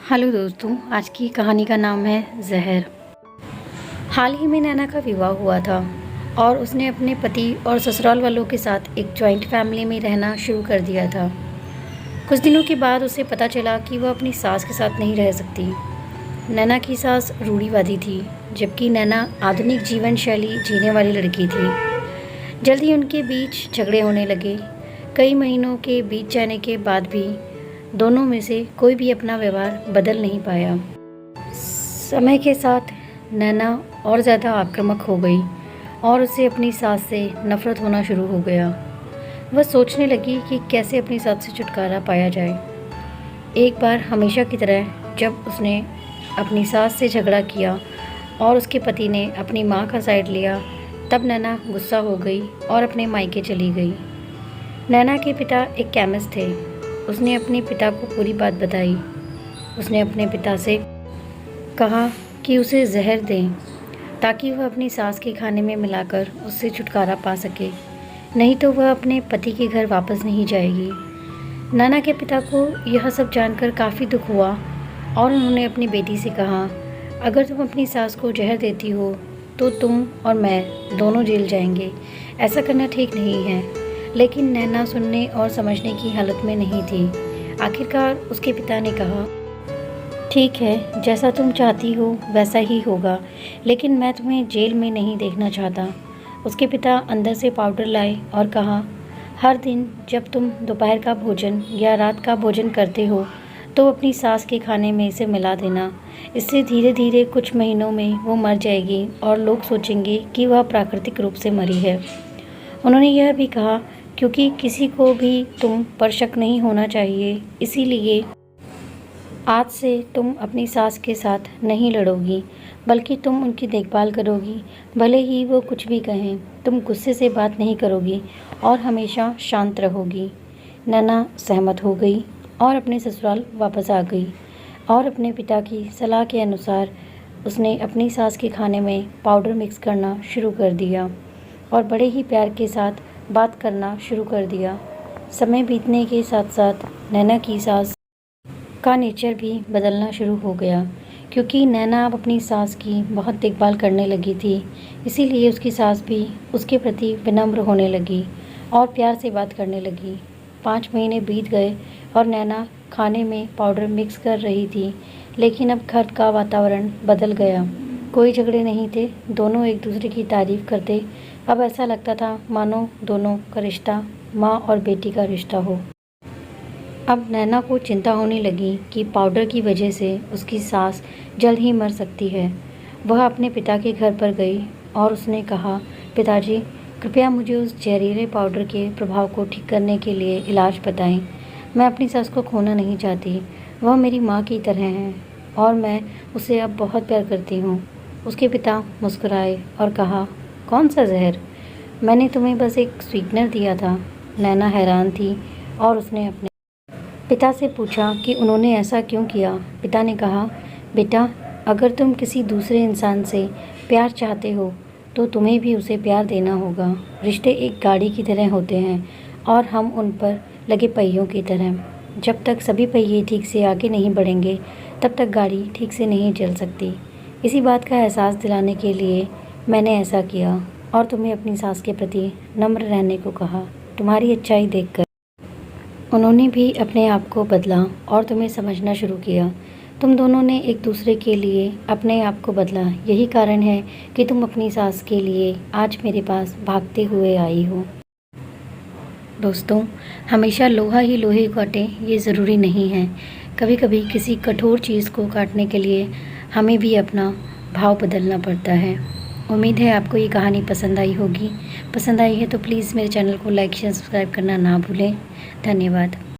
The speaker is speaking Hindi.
हेलो दोस्तों, आज की कहानी का नाम है ज़हर। हाल ही में नैना का विवाह हुआ था और उसने अपने पति और ससुराल वालों के साथ एक जॉइंट फैमिली में रहना शुरू कर दिया था। कुछ दिनों के बाद उसे पता चला कि वह अपनी सास के साथ नहीं रह सकती। नैना की सास रूढ़िवादी थी, जबकि नैना आधुनिक जीवन शैली जीने वाली लड़की थी। जल्द ही उनके बीच झगड़े होने लगे। कई महीनों के बीत जाने के बाद भी दोनों में से कोई भी अपना व्यवहार बदल नहीं पाया। समय के साथ नैना और ज़्यादा आक्रामक हो गई और उसे अपनी सास से नफरत होना शुरू हो गया। वह सोचने लगी कि कैसे अपनी सास से छुटकारा पाया जाए। एक बार हमेशा की तरह जब उसने अपनी सास से झगड़ा किया और उसके पति ने अपनी माँ का साइड लिया, तब नैना गुस्सा हो गई और अपने मायके चली गई। नैना के पिता एक केमिस्ट थे। उसने अपने पिता को पूरी बात बताई। उसने अपने पिता से कहा कि उसे जहर दें ताकि वह अपनी सास के खाने में मिलाकर उससे छुटकारा पा सके, नहीं तो वह अपने पति के घर वापस नहीं जाएगी। नैना के पिता को यह सब जानकर काफ़ी दुख हुआ और उन्होंने अपनी बेटी से कहा, अगर तुम अपनी सास को जहर देती हो तो तुम और मैं दोनों जेल जाएंगे। ऐसा करना ठीक नहीं है। लेकिन नैना सुनने और समझने की हालत में नहीं थी। आखिरकार उसके पिता ने कहा, ठीक है, जैसा तुम चाहती हो वैसा ही होगा, लेकिन मैं तुम्हें जेल में नहीं देखना चाहता। उसके पिता अंदर से पाउडर लाए और कहा, हर दिन जब तुम दोपहर का भोजन या रात का भोजन करते हो तो अपनी सास के खाने में इसे मिला देना। इससे धीरे धीरे कुछ महीनों में वो मर जाएगी और लोग सोचेंगे कि वह प्राकृतिक रूप से मरी है। उन्होंने यह भी कहा, क्योंकि किसी को भी तुम पर शक नहीं होना चाहिए, इसीलिए आज से तुम अपनी सास के साथ नहीं लड़ोगी, बल्कि तुम उनकी देखभाल करोगी। भले ही वो कुछ भी कहें, तुम गुस्से से बात नहीं करोगी और हमेशा शांत रहोगी। नैना सहमत हो गई और अपने ससुराल वापस आ गई और अपने पिता की सलाह के अनुसार उसने अपनी सास के खाने में पाउडर मिक्स करना शुरू कर दिया और बड़े ही प्यार के साथ बात करना शुरू कर दिया। समय बीतने के साथ साथ नैना की सास का नेचर भी बदलना शुरू हो गया, क्योंकि नैना अब अपनी सास की बहुत देखभाल करने लगी थी। इसीलिए उसकी सास भी उसके प्रति विनम्र होने लगी और प्यार से बात करने लगी। 5 महीने बीत गए और नैना खाने में पाउडर मिक्स कर रही थी, लेकिन अब घर का वातावरण बदल गया। कोई झगड़े नहीं थे, दोनों एक दूसरे की तारीफ़ करते। अब ऐसा लगता था मानो दोनों का रिश्ता माँ और बेटी का रिश्ता हो। अब नैना को चिंता होने लगी कि पाउडर की वजह से उसकी सास जल्द ही मर सकती है। वह अपने पिता के घर पर गई और उसने कहा, पिताजी, कृपया मुझे उस जहरीले पाउडर के प्रभाव को ठीक करने के लिए इलाज बताएं। मैं अपनी सास को खोना नहीं चाहती। वह मेरी माँ की तरह है और मैं उसे अब बहुत प्यार करती हूँ। उसके पिता मुस्कुराए और कहा, कौन सा जहर? मैंने तुम्हें बस एक स्वीटनर दिया था। नैना हैरान थी और उसने अपने पिता से पूछा कि उन्होंने ऐसा क्यों किया। पिता ने कहा, बेटा, अगर तुम किसी दूसरे इंसान से प्यार चाहते हो तो तुम्हें भी उसे प्यार देना होगा। रिश्ते एक गाड़ी की तरह होते हैं और हम उन पर लगे पहियों की तरह। जब तक सभी पहिए ठीक से आगे नहीं बढ़ेंगे तब तक गाड़ी ठीक से नहीं चल सकती। इसी बात का एहसास दिलाने के लिए मैंने ऐसा किया और तुम्हें अपनी सास के प्रति नम्र रहने को कहा। तुम्हारी अच्छाई देखकर उन्होंने भी अपने आप को बदला और तुम्हें समझना शुरू किया। तुम दोनों ने एक दूसरे के लिए अपने आप को बदला। यही कारण है कि तुम अपनी सास के लिए आज मेरे पास भागते हुए आई हो। दोस्तों, हमेशा लोहा ही लोहे को काटे ये ज़रूरी नहीं है। कभी कभी किसी कठोर चीज़ को काटने के लिए हमें भी अपना भाव बदलना पड़ता है। उम्मीद है आपको ये कहानी पसंद आई होगी। पसंद आई है तो प्लीज़ मेरे चैनल को लाइक शेयर सब्सक्राइब करना ना भूलें। धन्यवाद।